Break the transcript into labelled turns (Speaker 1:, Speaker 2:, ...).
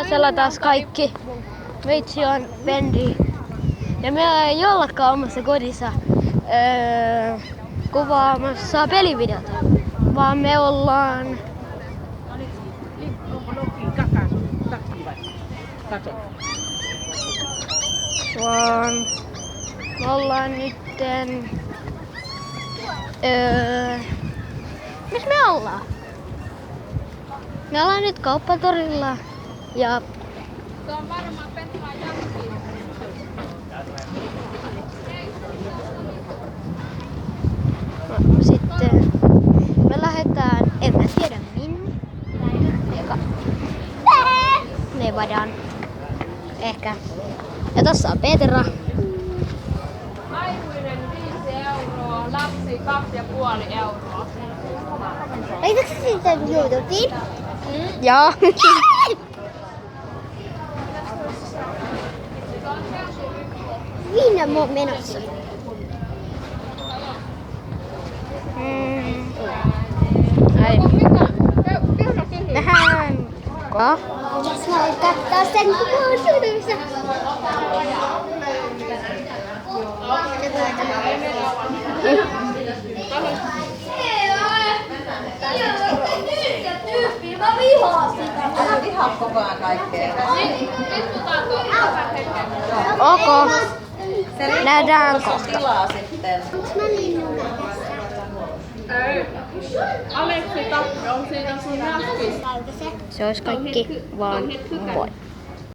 Speaker 1: Siellä taas kaikki. Meitsi on Penri. Ja me ei ollakaan omassa kodissa kuvaamassa pelivideota. Vaan me ollaan... Me ollaan nytten... Missä me ollaan? Me ollaan nyt kauppatorilla ja...
Speaker 2: Se on varmaan Petra Jankki.
Speaker 1: Sitten me lähdetään, en mä tiedä minne. Nevadan. Ehkä. Ja tossa on Petra.
Speaker 2: Aikuinen 5 euroa, lapsi 2,5 euroa.
Speaker 3: Laitaks sä siitä YouTubeen?
Speaker 1: Joo.
Speaker 3: Minne mä oon menossa?
Speaker 1: Ai. Vähän.
Speaker 3: Jos mä voin katsoa sen kuvaisuudessa.
Speaker 4: Mä vihaan sitä. Älä vihaa koko ajan kaikkea.
Speaker 1: Ok. Nähdään kohta.
Speaker 4: Tilaa sitten.
Speaker 3: Onks mä linnuna tässä?
Speaker 2: Ei. Aleksi Tappi on siinä sun näskis.
Speaker 1: Se olisi kaikki vaan moi.